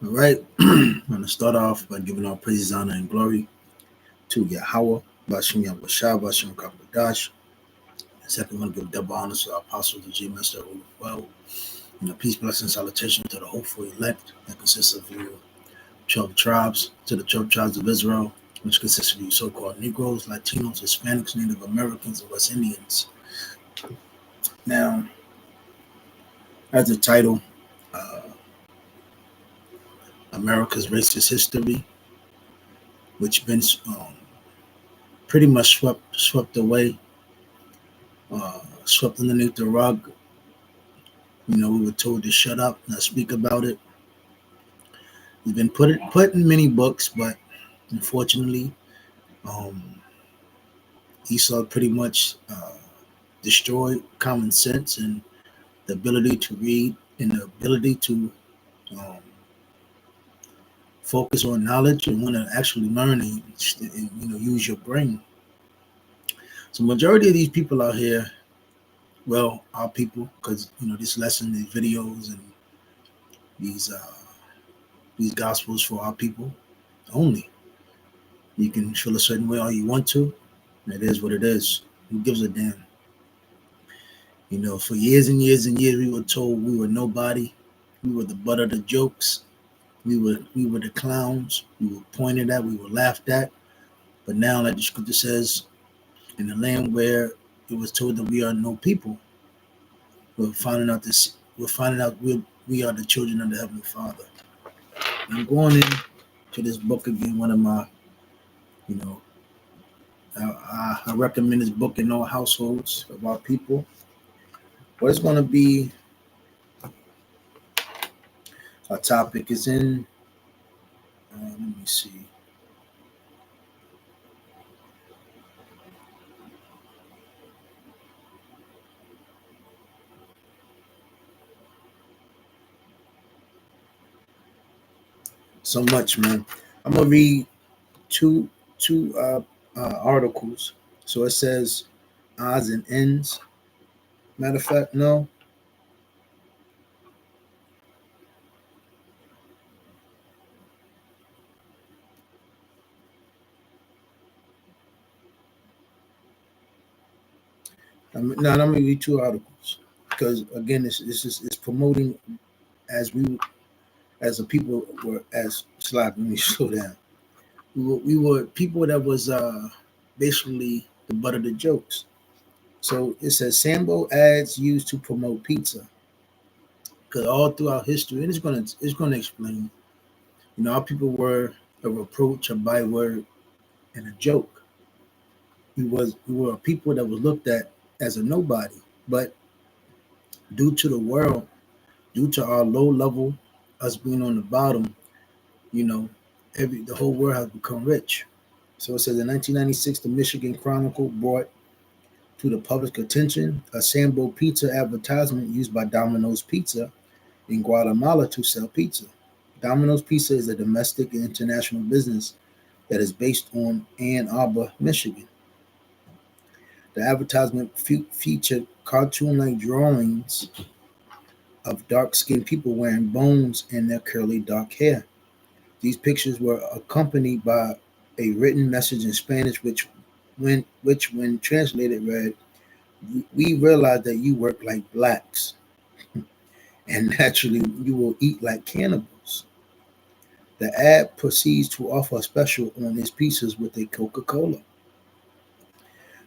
All right, I'm going to start off by giving all praise, honor, and glory to Yahweh, Bashim Yahushua, Bashim Kabbadash. Second, I'm going to give double honors to our apostles, the G Master, who well, peace, blessing, salutation to the hopeful elect that consists of you 12 tribes, to the 12 tribes of Israel, which consists of you so called Negroes, Latinos, Hispanics, Native Americans, and West Indians. Now, as the title, uh, America's Racist History, which been pretty much swept away, swept underneath the rug. We were told to shut up, not speak about it. It's been put in many books, but unfortunately, um, Esau pretty much destroyed common sense and the ability to read and the ability to um, focus on knowledge and want to actually learn and use your brain. So majority of these people out here, well, our people, because this lesson, these videos, and these uh, these gospels for our people only. You can feel a certain way all you want to. It is what it is. Who gives a damn? For years and years and years, we were told we were nobody. We were the butt of the jokes. We were the clowns. We were pointed at. We were laughed at. But now, like the scripture says, in the land where it was told that we are no people, we're finding out this. We're finding out we are the children of the Heavenly Father. And I'm going into this book again. One of my, you know, I recommend this book in all households of our people. What it's going to be, our topic is in, let me see. So much, man. I'm going to read two articles. So it says odds and ends. Matter of fact, no. No, I'm going to read two articles because again, it's promoting as we as a people were as slap. Let me slow down. We were people that was basically the butt of the jokes. So it says Sambo ads used to promote pizza because all throughout history, and it's gonna explain. Our people were a reproach, a byword, and a joke. We were a people that was looked at as a nobody, but due to the world, due to our low level, us being on the bottom, you know, the whole world has become rich. So it says in 1996, the Michigan Chronicle brought to the public attention a Sambo Pizza advertisement used by Domino's Pizza in Guatemala to sell pizza. Domino's Pizza is a domestic and international business that is based on Ann Arbor, Michigan. The advertisement featured cartoon-like drawings of dark-skinned people wearing bones in their curly dark hair. These pictures were accompanied by a written message in Spanish, when translated, read, "We realize that you work like blacks, and naturally you will eat like cannibals." The ad proceeds to offer a special on its pizzas with a Coca-Cola.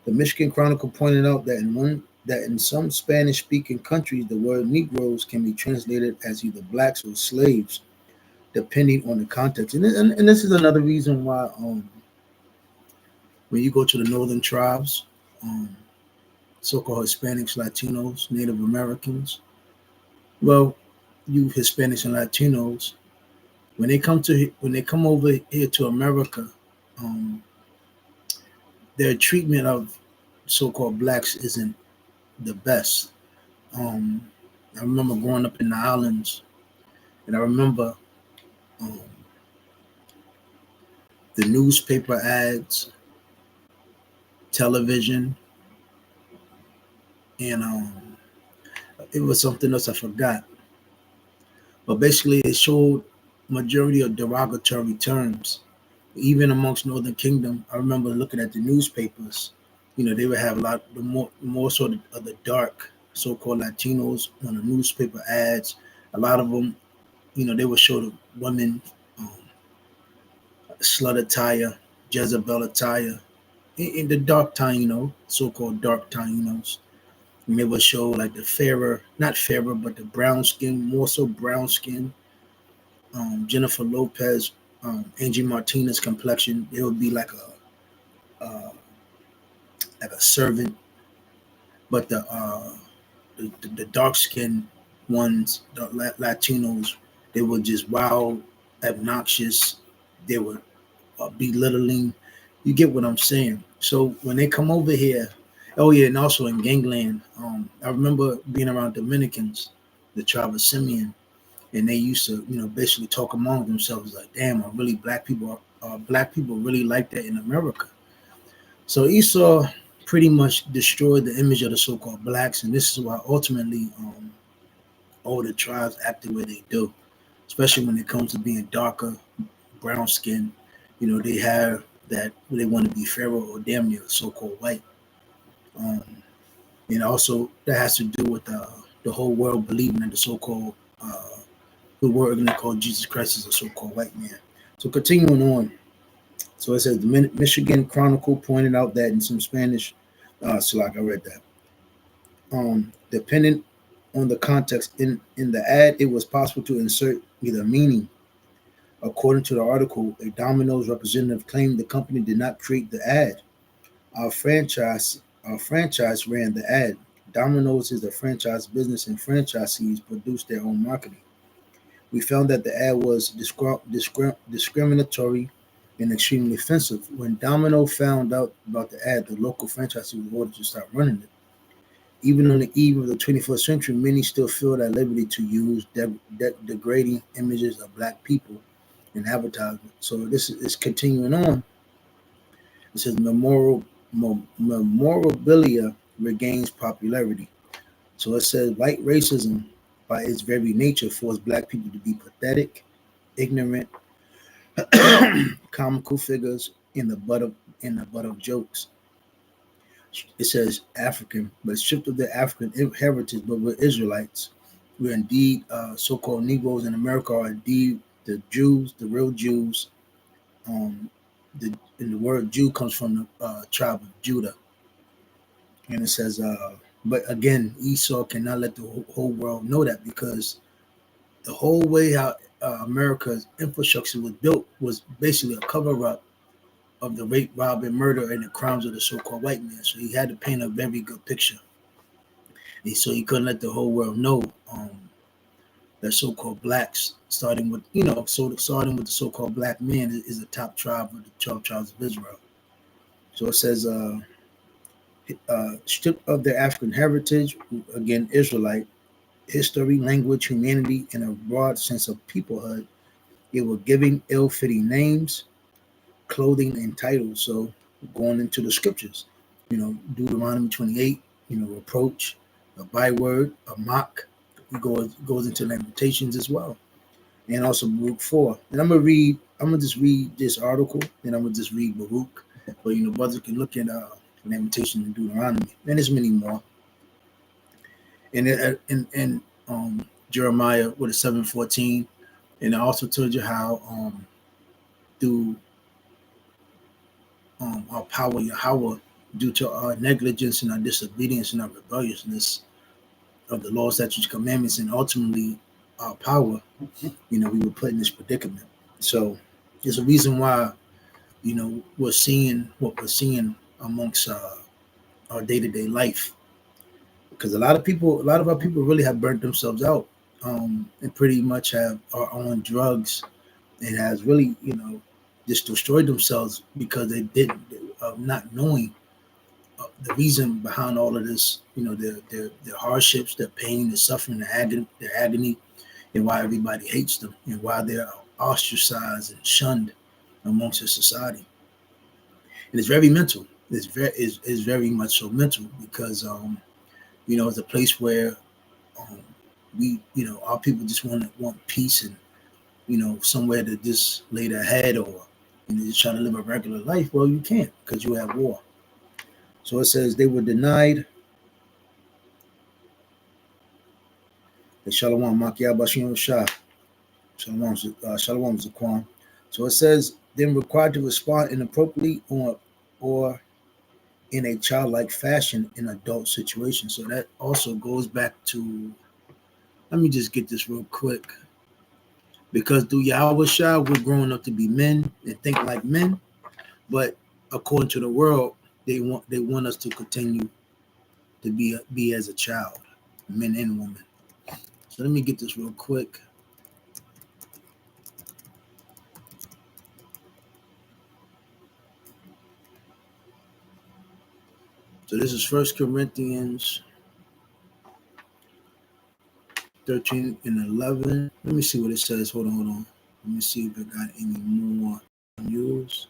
The Michigan Chronicle pointed out that in some Spanish-speaking countries, the word Negroes can be translated as either blacks or slaves, depending on the context. And this is another reason why when you go to the northern tribes, um, so-called Hispanics, Latinos, Native Americans, well, you Hispanics and Latinos, when they come over here to America, um, their treatment of so-called blacks isn't the best. Um, I remember growing up in the islands, and I remember um, the newspaper ads, television, and it was something else I forgot. But basically, it showed majority of derogatory terms. Even amongst Northern Kingdom, I remember looking at the newspapers. They would have a lot the more sort of the dark so-called Latinos on the newspaper ads. A lot of them, they would show the women um, slut attire, Jezebel attire, in the dark time, so-called dark time. And they would show like the fairer, not fairer, but the brown skin, more so brown skin, Jennifer Lopez, Angie Martinez complexion. It would be like a servant, but the dark skinned ones, the Latinos, they were just wild, obnoxious. They were belittling. You get what I'm saying? So when they come over here, oh yeah, and also in gangland, I remember being around Dominicans, the tribe of Simeon, and they used to, basically talk among themselves like, "Damn, are really black people really like that in America?" So Esau pretty much destroyed the image of the so-called blacks, and this is why ultimately all the tribes act the way they do, especially when it comes to being darker, brown skin. They have that they want to be pharaoh or damn near so-called white. Um, and also that has to do with the whole world believing in the so-called the word going to call Jesus Christ is a so-called white man. So continuing on, so it says the Michigan Chronicle pointed out that in some Spanish, so like I read that. Depending on the context in the ad, it was possible to insert either meaning. According to the article, a Domino's representative claimed the company did not create the ad. Our franchise ran the ad. Domino's is a franchise business and franchisees produce their own marketing. We found that the ad was discriminatory and extremely offensive. When Domino found out about the ad, the local franchisee was ordered to stop running it. Even on the eve of the 21st century, many still feel at liberty to use degrading images of black people in advertisement. So this is continuing on. It says memorabilia regains popularity. So it says white racism, by its very nature, forced black people to be pathetic, ignorant, comical figures in the butt of jokes. It says African, but stripped of their African heritage, but we're Israelites. We're indeed so-called Negroes in America are indeed the Jews, the real Jews. And the word Jew comes from the tribe of Judah. And it says, but again, Esau cannot let the whole world know that because the whole way how America's infrastructure was built was basically a cover up of the rape, rob, and murder and the crimes of the so-called white man. So he had to paint a very good picture. And so he couldn't let the whole world know that so-called blacks, starting with the so-called black man, is the top tribe of the 12 tribes of Israel. So it says, stripped of their African heritage, again, Israelite, history, language, humanity, and a broad sense of peoplehood, they were giving ill-fitting names, clothing, and titles. So going into the scriptures, Deuteronomy 28, reproach, a byword, a mock. It goes into lamentations as well. And also Baruch 4. And I'm gonna just read this article, and I'm gonna just read Baruch. But brothers can look at Lamentations and Deuteronomy. And there's many more. And Jeremiah with a 7:14. And I also told you how through our power Yahweh, due to our negligence and our disobedience and our rebelliousness of the law, statutes, commandments, and ultimately our power, we were put in this predicament. So there's a reason why, we're seeing what we're seeing amongst our day-to-day life. Because a lot of our people really have burnt themselves out, and pretty much are on drugs and has really, just destroyed themselves because they didn't, not knowing the reason behind all of this, their hardships, their pain, their suffering, their agony, and why everybody hates them and why they're ostracized and shunned amongst the society. And it's very mental. It's very much so mental because it's a place where we, our people just want peace and somewhere to just lay their head or just try to live a regular life. Well, you can't because you have war. So it says they were denied the Shalom Makia Bashim Shah. Shalom Zaquan. So it says then required to respond inappropriately or in a childlike fashion in adult situations. So that also goes back to, let me just get this real quick. Because through Yahweh Shah, we're growing up to be men and think like men. But according to the world, they want us to continue to be as a child, men and women. So let me get this real quick. So this is 1 Corinthians 13 and 11. Let me see what it says. Hold on. Let me see if I got any more news.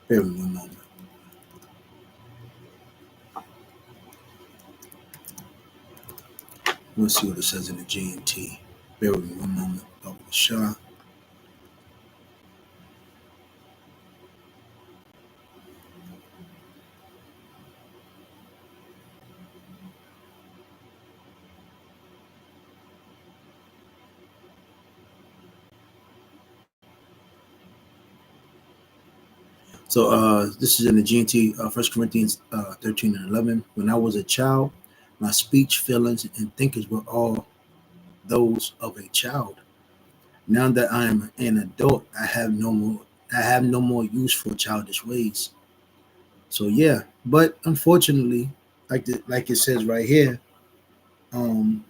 Bear with me a moment. Let's see what it says in the GNT. Bear with me one moment. Shah. So this is in the GNT, 1 Corinthians 13 and 11. When I was a child, my speech, feelings, and thinkings were all those of a child. Now that I am an adult, I have no more use for childish ways. So yeah, but unfortunately, like it says right here, um,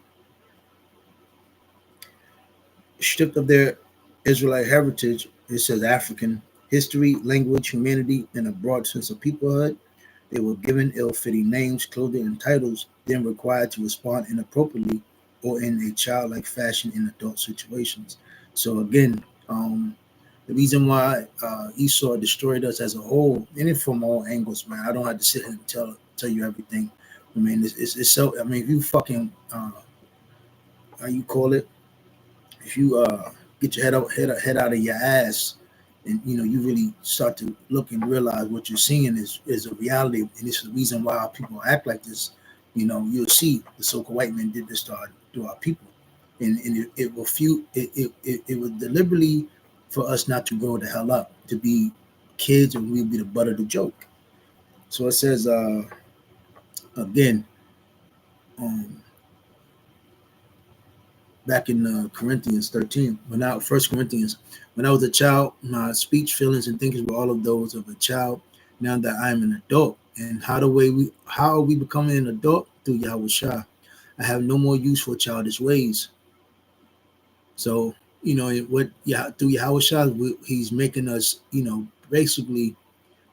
stripped of their Israelite heritage, it says African history, language, humanity, and a broad sense of peoplehood. They were given ill-fitting names, clothing, and titles, then required to respond inappropriately or in a childlike fashion in adult situations. So again, the reason why Esau destroyed us as a whole, and it from all angles, man. I don't have to sit here and tell you everything. I mean, it's so. I mean, if you fucking how you call it, if you get your head out of your ass, and you really start to look and realize what you're seeing is a reality, and it's the reason why people act like this. You'll see the so-called white men did this to our people, and it will it was deliberately for us not to grow the hell up, to be kids, and we'll be the butt of the joke. So it says again, um, back in Corinthians 13, First Corinthians, when I was a child, my speech, feelings, and thinkings were all of those of a child. Now that I am an adult, and how are we becoming an adult? Through Yahweh Shah. I have no more use for childish ways. So through Yahweh Shah, he's making us, basically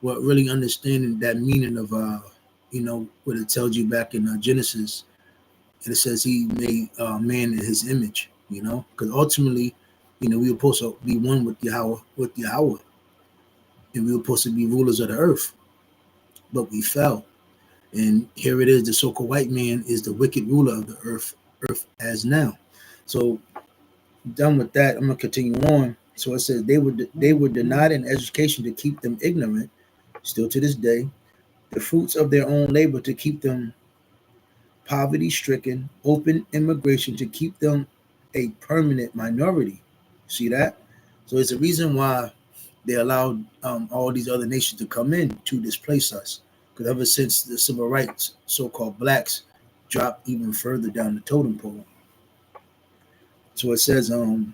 what really understanding that meaning of what it tells you back in Genesis. And it says he made man in his image, because ultimately, we were supposed to be one with Yahweh, and we were supposed to be rulers of the earth, but we fell. And here it is, the so-called white man is the wicked ruler of the earth as now. So done with that, I'm gonna continue on. So it says they were denied an education to keep them ignorant, still to this day, the fruits of their own labor to keep them poverty stricken, open immigration to keep them a permanent minority. See that? So it's a reason why they allowed all these other nations to come in to displace us. Because ever since the civil rights, so-called blacks dropped even further down the totem pole. So it says, and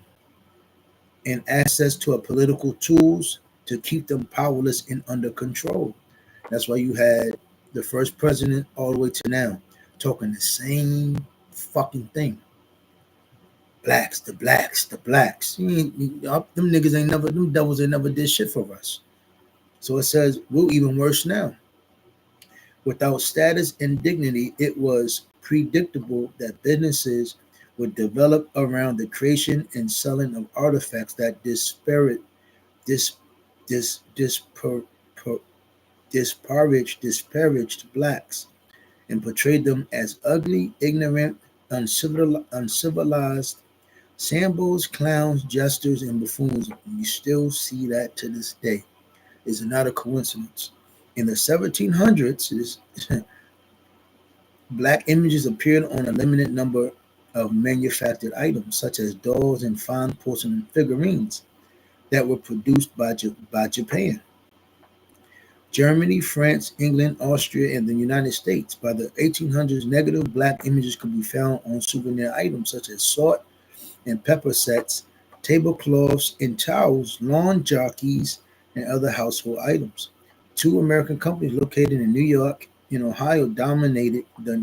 access to a political tools to keep them powerless and under control. That's why you had the first president all the way to now talking the same fucking thing. Blacks, the blacks, the blacks. Them niggas ain't never, them devils ain't never did shit for us. So it says, we're even worse now. Without status and dignity, it was predictable that businesses were developed around the creation and selling of artifacts that dis, dis, dispar, per- disparaged blacks and portrayed them as ugly, ignorant, uncivilized sambos, clowns, jesters, and buffoons. You still see that to this day. Is not a coincidence. In the 1700s, black images appeared on a limited number of manufactured items, such as dolls and fine porcelain figurines that were produced by Japan, Germany, France, England, Austria, and the United States. By the 1800s, negative black images could be found on souvenir items such as salt and pepper sets, tablecloths and towels, lawn jockeys, and other household items. Two American companies located in New York and Ohio dominated the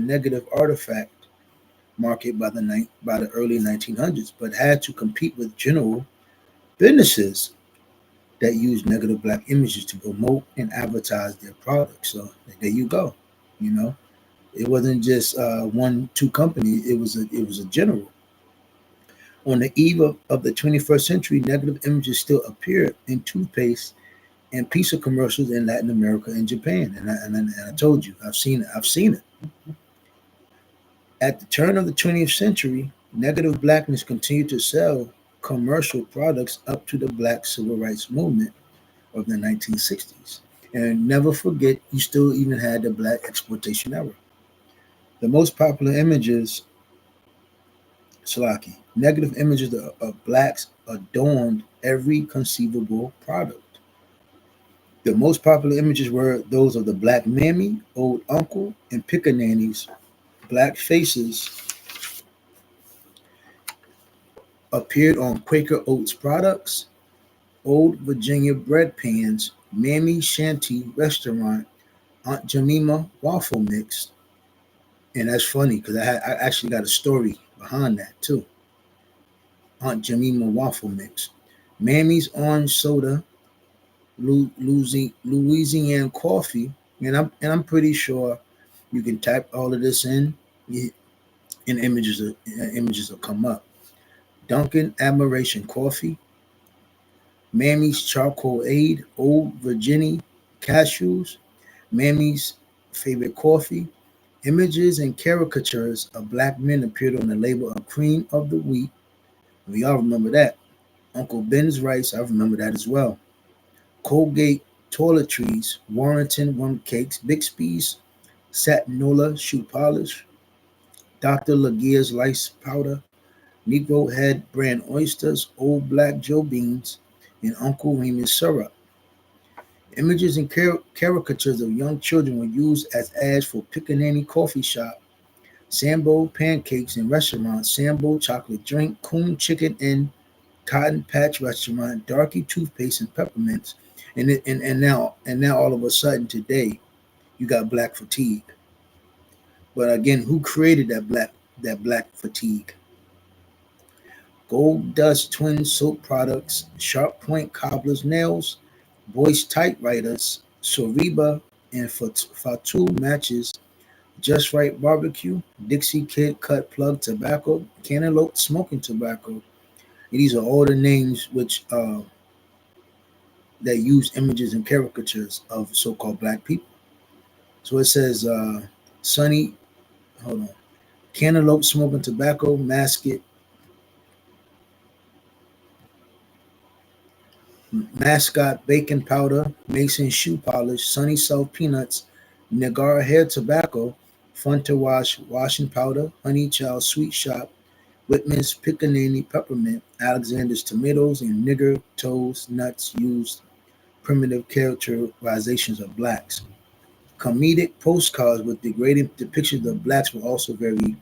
negative artifact market by the early 1900s, but had to compete with general businesses that used negative black images to promote and advertise their products. So there you go. You know, it wasn't just two companies. It was a general. On the eve of the 21st century, negative images still appear in toothpaste and pizza commercials in Latin America and Japan. And I told you, I've seen it. I've seen it. At the turn of the 20th century, negative blackness continued to sell commercial products up to the Black Civil Rights Movement of the 1960s. And never forget, you still even had the Black exploitation era. The most popular images, Salaki, negative images of blacks adorned every conceivable product. The most popular images were those of the black mammy, old uncle, and pickaninnies. Black faces appeared on Quaker Oats products, Old Virginia bread pans, Mammy Shanty restaurant, Aunt Jemima waffle mix. And that's funny because I actually got a story behind that too. Aunt Jemima waffle mix. Mammy's orange soda, Louisiana coffee, and I'm pretty sure you can type all of this in, and images will come up. Dunkin' Admiration Coffee, Mammy's Charcoal Aid, Old Virginia Cashews, Mammy's Favorite Coffee. Images and caricatures of black men appeared on the label of Cream of the Wheat. We all remember that. Uncle Ben's Rice, I remember that as well. Colgate Toiletries, Warrington Rum Cakes, Bixby's Satinola Shoe Polish, Dr. Laguerre's Lice Powder, Negro Head Brand Oysters, Old Black Joe Beans, and Uncle Remus Syrup. Images and caricatures of young children were used as ads for Pickaninny Coffee Shop, Sambo Pancakes and Restaurant, Sambo Chocolate Drink, Coon Chicken Inn, Cotton Patch Restaurant, Darky Toothpaste and Peppermints, and now all of a sudden today you got black fatigue. But again, who created that black fatigue? Gold Dust Twin Soap Products, Sharp Point Cobbler's Nails, Boyce Typewriters, Soriba and Fatu Matches, Just Right Barbecue, Dixie Kid Cut Plug Tobacco, Cantaloupe Smoking Tobacco. And these are all the names which that use images and caricatures of so-called black people. So it says Sunny, hold on, Cantaloupe Smoking Tobacco, Mascot Bacon Powder, Mason Shoe Polish, Sunny South Peanuts, Nagar Hair Tobacco, Fun to Wash Washing Powder, Honey Child Sweet Shop, Whitman's Pickaninny Peppermint, Alexander's Tomatoes, and Nigger Toes Nuts used primitive characterizations of blacks. Comedic postcards with degrading depictions of blacks were also very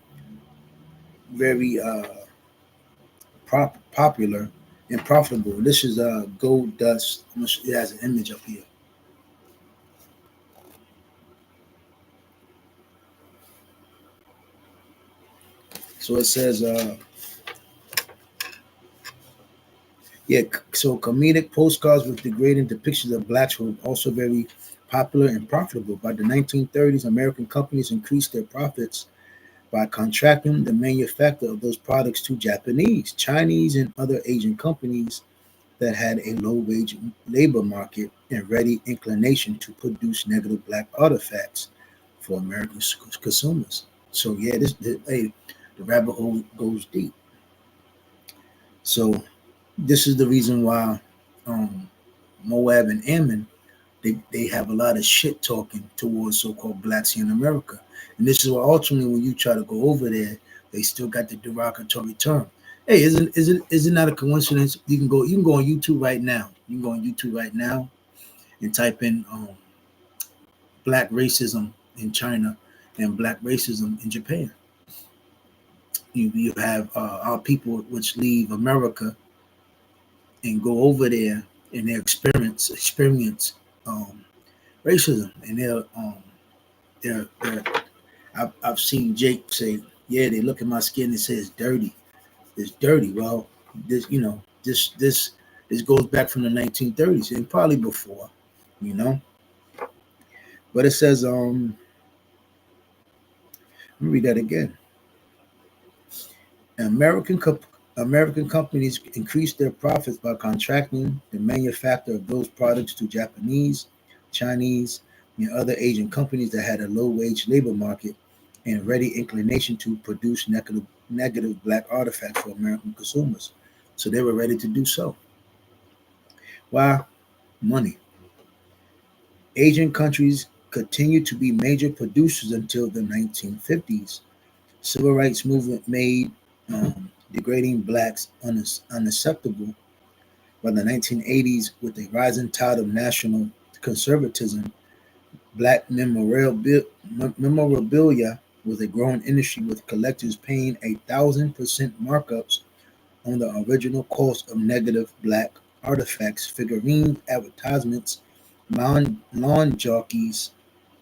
popular and profitable. This is Gold Dust. It has an image up here. So it says, so comedic postcards with degrading depictions of blacks were also very popular and profitable. By the 1930s, American companies increased their profits by contracting the manufacture of those products to Japanese, Chinese, and other Asian companies that had a low wage labor market and ready inclination to produce negative black artifacts for American consumers. So yeah, hey, the rabbit hole goes deep. So this is the reason why um, Moab and Ammon they have a lot of shit talking towards so-called blacks here in America. And this is why ultimately when you try to go over there, they still got the derogatory term. Hey, isn't that a coincidence? You can go on YouTube right now. You can go on YouTube right now and type in black racism in China and black racism in Japan. You have our people which leave America and go over there and they experience um, racism and they're I've seen Jake say, yeah, they look at my skin and say it's dirty. It's dirty. Well, this goes back from the 1930s and probably before, you know. But it says, let me read that again. American co- American companies increased their profits by contracting the manufacture of those products to Japanese, Chinese, and other Asian companies that had a low wage labor market and ready inclination to produce negative black artifacts for American consumers. So they were ready to do so. Why? Money. Asian countries continued to be major producers until the 1950s. Civil rights movement made degrading blacks unacceptable. By the 1980s, with a rising tide of national conservatism, black memorabilia was a growing industry with collectors paying 1,000% markups on the original cost of negative black artifacts, figurines, advertisements, lawn jockeys,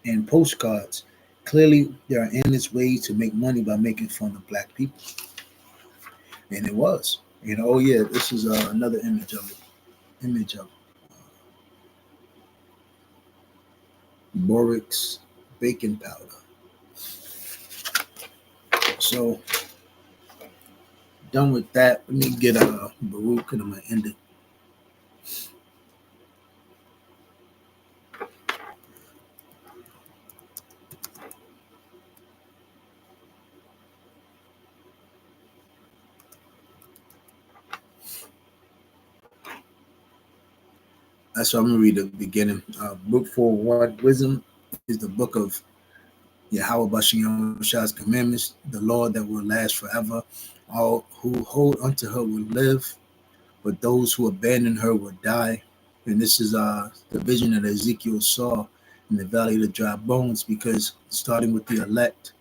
and postcards. Clearly, there are endless ways to make money by making fun of black people. And it was. Oh yeah, this is another image of it. Image of Borix baking powder. So done with that. Let me get a Baruch and I'm gonna end it. So I'm gonna read the beginning. Book 4:1. Wisdom is the book of Yahweh Bashem Shah's commandments, the law that will last forever. All who hold unto her will live, but those who abandon her will die. And this is the vision that Ezekiel saw in the valley of the dry bones, because starting with the elect,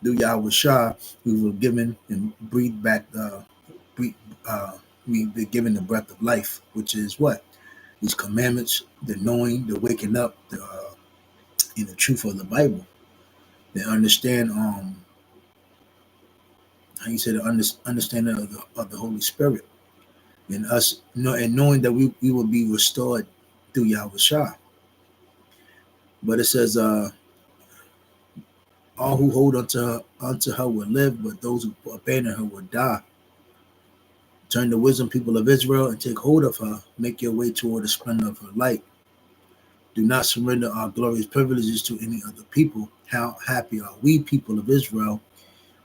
through Yahweh Shah, we were given and breathed back breathe, we be given the breath of life, which is what? These commandments, the knowing, the waking up, in the truth of the Bible. They understand how you say the understanding of the Holy Spirit. And us and knowing that we will be restored through Yahweh Shah. But it says, all who hold unto her will live, but those who abandon her will die. Turn the wisdom, people of Israel, and take hold of her. Make your way toward the splendor of her light. Do not surrender our glorious privileges to any other people. How happy are we, people of Israel?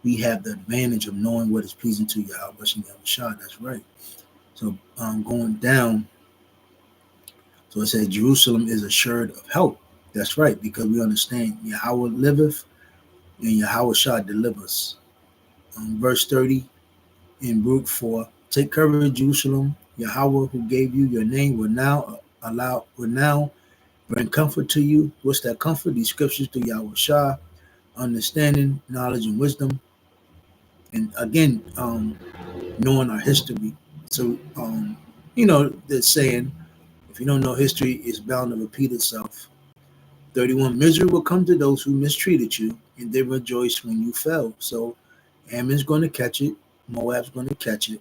We have the advantage of knowing what is pleasing to Yahweh and Yahweh Shah. That's right. So going down, so it says Jerusalem is assured of help. That's right, because we understand Yahweh liveth and Yahweh Shah delivers. Verse 30 in Baruch 4, take courage, Jerusalem. Yahweh, who gave you your name, will now bring comfort to you. What's that comfort? These scriptures to Yahweh Shah, understanding, knowledge, and wisdom. And again, knowing our history. So, the saying, if you don't know history, it's bound to repeat itself. 31, misery will come to those who mistreated you, and they rejoice when you fell. So, Ammon's going to catch it, Moab's going to catch it,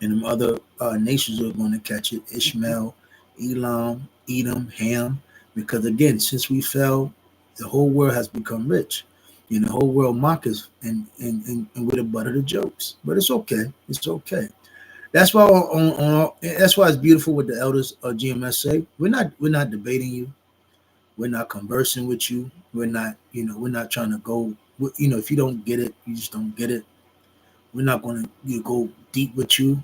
and them other nations are going to catch it. Ishmael, Elam, Edom, Ham. Because again, since we fell, The whole world has become rich. And the whole world mock us and with the butt of the jokes. But it's okay. It's okay. That's why that's why it's beautiful what the elders of GMS say. We're not debating you. We're not conversing with you. We're not trying to go. If you don't get it, you just don't get it. We're not going to go deep with you.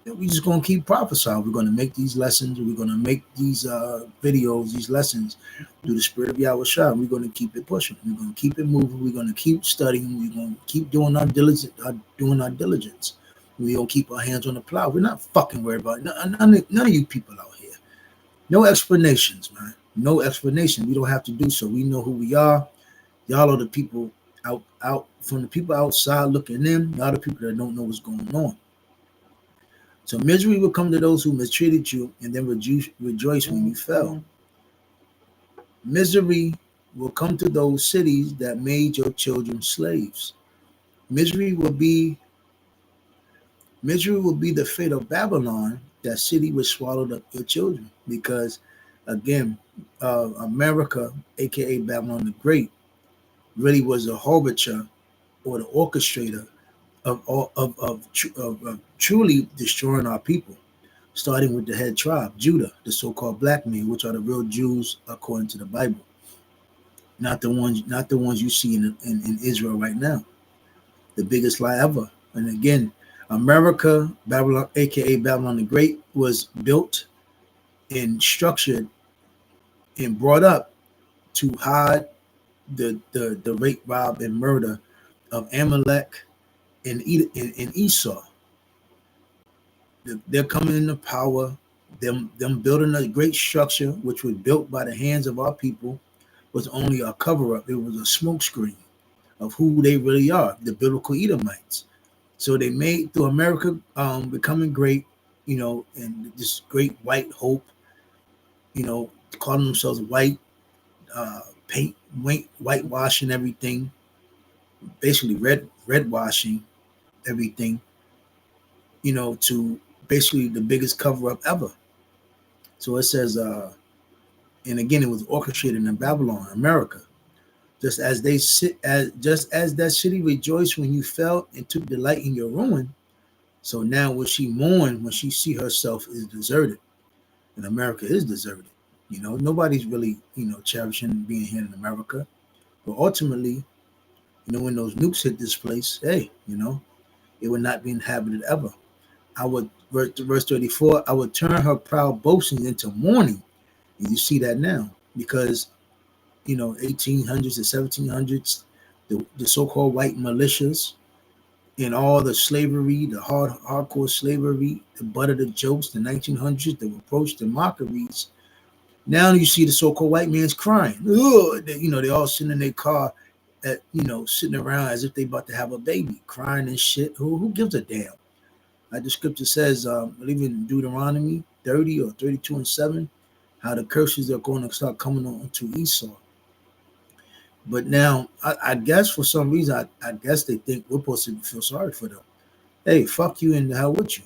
We're just going to keep prophesying. We're going to make these lessons. We're going to make these videos, these lessons through the Spirit of Yahweh Shah. We're going to keep it pushing. We're going to keep it moving. We're going to keep studying. We're going to keep doing our diligence. We're going to keep our hands on the plow. We're not fucking worried about it. None of you people out here. No explanations, man. No explanation. We don't have to do so. We know who we are. Y'all are the people out from the people outside looking in. Y'all the people that don't know what's going on. So misery will come to those who mistreated you, and then rejoice when you fell. Misery will come to those cities that made your children slaves. Misery will be the fate of Babylon, that city which swallowed up your children. Because again, America, aka Babylon the Great, really was a harbinger or the orchestrator of truly destroying our people, starting with the head tribe, Judah, the so-called black men, which are the real Jews according to the Bible, not the ones you see in Israel right now. The biggest lie ever. And again, America, Babylon, aka Babylon the Great, was built and structured and brought up to hide the rape, rob, and murder of Amalek and Esau. They're coming into power. Them building a great structure, which was built by the hands of our people, was only a cover-up. It was a smokescreen of who they really are, the biblical Edomites. So they made through America becoming great, and this great white hope, calling themselves white, whitewashing everything, basically red washing everything, to basically the biggest cover up ever. So it says, and again, it was orchestrated in Babylon, America. Just as that city rejoiced when you fell and took delight in your ruin, so now will she mourn when she see herself is deserted, and America is deserted. Nobody's really cherishing being here in America, but ultimately, when those nukes hit this place, hey, it would not be inhabited ever. Verse 34, I would turn her proud boasting into mourning. And you see that now, because 1800s and 1700s, the so-called white militias and all the slavery, the hardcore slavery, the butt of the jokes, the 1900s, the reproach, the mockeries. Now you see the so-called white man's crying. They all sitting in their car, sitting around as if they about to have a baby, crying and shit. Who gives a damn? Like the scripture says, I believe in Deuteronomy 30 or 32 and 7, how the curses are going to start coming on to Esau. But now, I guess for some reason, I guess they think we're supposed to feel sorry for them. Hey, fuck you and the hell with you.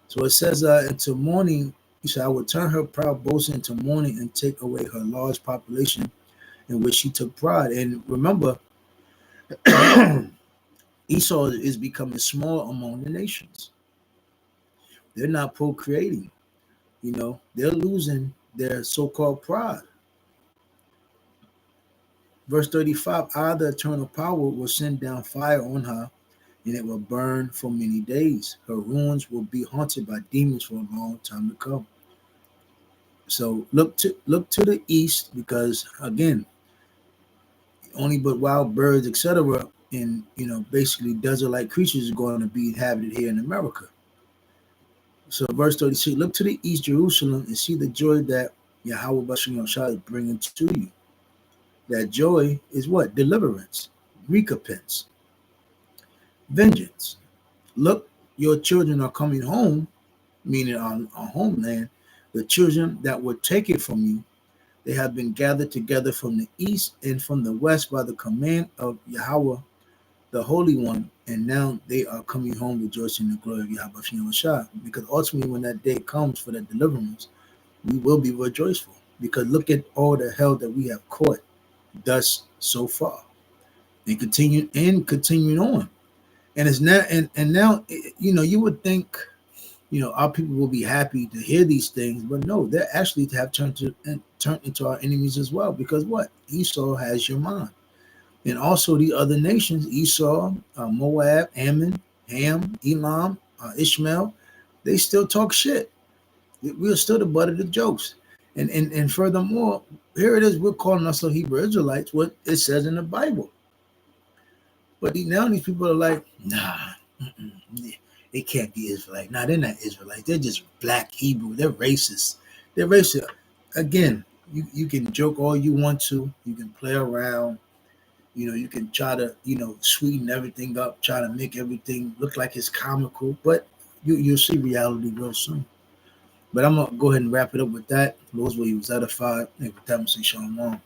So it says, into mourning, he said, I will turn her proud boasting into mourning and take away her large population in which she took pride. And remember, Esau is becoming small among the nations. They're not procreating. They're losing their so-called pride. Verse 35, I, the eternal power, will send down fire on her, and it will burn for many days. Her ruins will be haunted by demons for a long time to come. So look to the east, because again, only but wild birds, etc., and basically desert-like creatures are going to be inhabited here in America. So verse 36, look to the east, Jerusalem, and see the joy that Yahweh Bashem Shah is bringing to you. That joy is what? Deliverance, recompense, vengeance. Look, your children are coming home, meaning on homeland. The children that were taken from you, they have been gathered together from the east and from the west by the command of Yahweh, the Holy One, and now they are coming home rejoicing in the glory of Yahweh Bashem Shah. Because ultimately, when that day comes for that deliverance, we will be rejoiceful. Because look at all the hell that we have caught. thus so far, and continuing on. And it's now and now, you would think, our people will be happy to hear these things, but no, they actually have turned into our enemies as well. Because what? Esau has your mind, and also the other nations: Esau, Moab, Ammon, Ham, Elam, Ishmael. They still talk shit. We're still the butt of the jokes. And furthermore, here it is: we're calling ourselves Hebrew Israelites, what it says in the Bible. But now these people are like, nah, they can't be Israelite. Nah, they're not Israelites. They're just black Hebrew. They're racist. They're racist. Again, you can joke all you want to. You can play around. You can try to, sweeten everything up, try to make everything look like it's comical. But you'll see reality real soon. But I'm going to go ahead and wrap it up with that. Those were he was edified. And with that, I'm saying shalom.